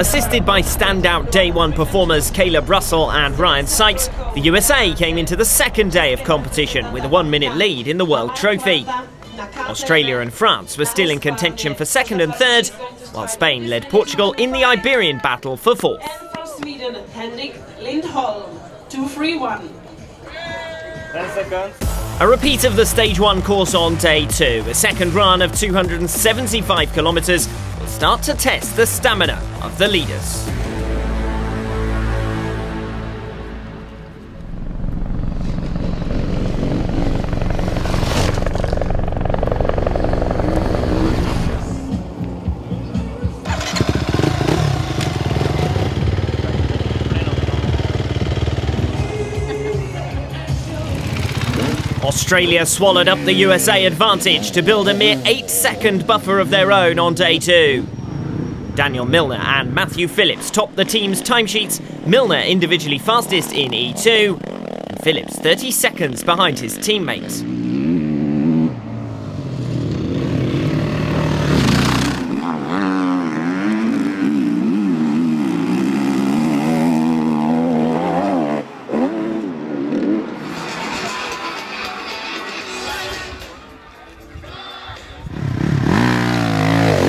Assisted by standout Day 1 performers Caleb Russell and Ryan Sipes, the USA came into the second day of competition with a 1-minute lead in the World Trophy. Australia and France were still in contention for second and third, while Spain led Portugal in the Iberian battle for fourth. From Sweden, Henrik Lindholm, 2-3-1. 10 seconds. A repeat of the Stage 1 course on Day 2, a second run of 275 kilometres will start to test the stamina of the leaders. Australia swallowed up the USA advantage to build a mere 8-second buffer of their own on Day 2. Daniel Milner and Matthew Phillips topped the team's timesheets, Milner individually fastest in E2, and Phillips 30 seconds behind his teammates.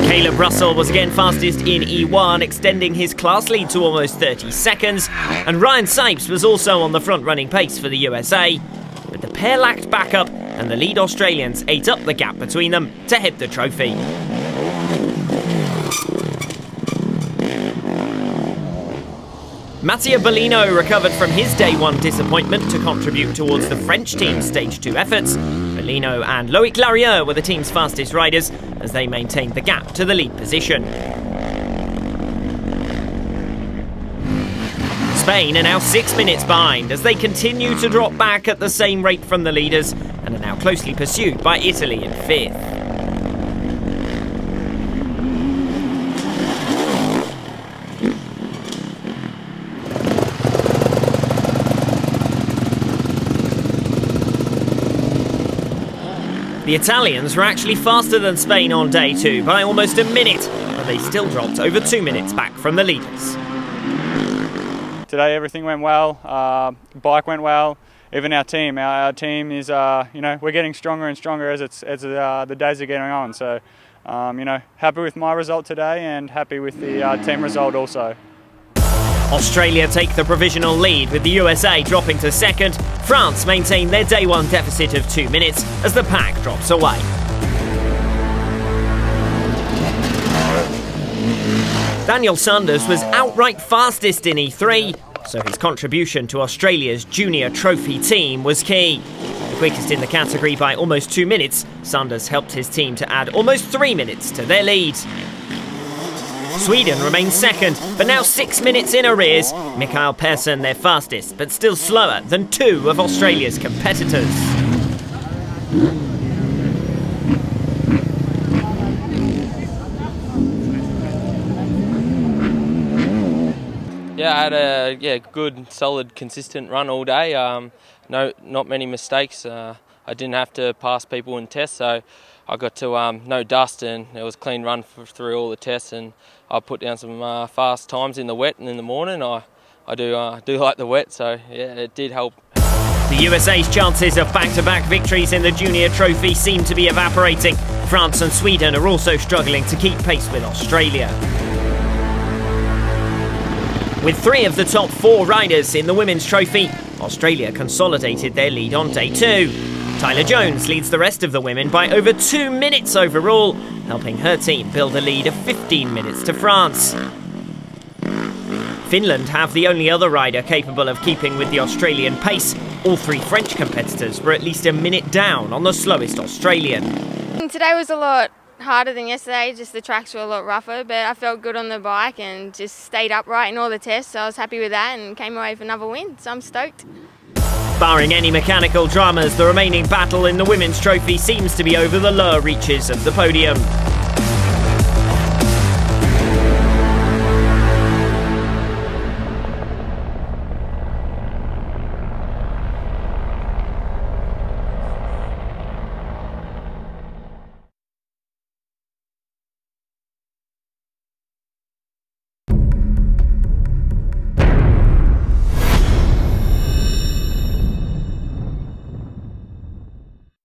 Caleb Russell was again fastest in E1, extending his class lead to almost 30 seconds, and Ryan Sipes was also on the front-running pace for the USA. But the pair lacked backup, and the lead Australians ate up the gap between them to head the trophy. Mattia Bellino recovered from his Day 1 disappointment to contribute towards the French team's Stage 2 efforts. Bellino and Loic Larieux were the team's fastest riders as they maintained the gap to the lead position. Spain are now 6 minutes behind as they continue to drop back at the same rate from the leaders and are now closely pursued by Italy in 5th. The Italians were actually faster than Spain on Day 2 by almost a minute, but they still dropped over 2 minutes back from the leaders. Today everything went well, bike went well, even our team. Our team is, we're getting stronger and stronger as the days are getting on. So, happy with my result today and happy with the team result also. Australia take the provisional lead, with the USA dropping to second. France maintain their Day 1 deficit of 2 minutes as the pack drops away. Daniel Sanders was outright fastest in E3, so his contribution to Australia's junior trophy team was key. The quickest in the category by almost 2 minutes, Sanders helped his team to add almost 3 minutes to their lead. Sweden remains second, but now 6 minutes in arrears. Mikael Persson their fastest, but still slower than 2 of Australia's competitors. Yeah, I had a good, solid, consistent run all day. Not many mistakes. I didn't have to pass people in tests, so I got to no dust, and it was a clean run through all the tests. And I put down some fast times in the wet and in the morning. I do like the wet, so yeah, it did help. The USA's chances of back-to-back victories in the junior trophy seem to be evaporating. France and Sweden are also struggling to keep pace with Australia. With 3 of the top 4 riders in the women's trophy, Australia consolidated their lead on Day 2. Tyler Jones leads the rest of the women by over 2 minutes overall, helping her team build a lead of 15 minutes to France. Finland have the only other rider capable of keeping with the Australian pace. All 3 French competitors were at least a minute down on the slowest Australian. Today was a lot harder than yesterday, just the tracks were a lot rougher, but I felt good on the bike and just stayed upright in all the tests, so I was happy with that and came away with another win, so I'm stoked. Barring any mechanical dramas, the remaining battle in the women's trophy seems to be over the lower reaches of the podium.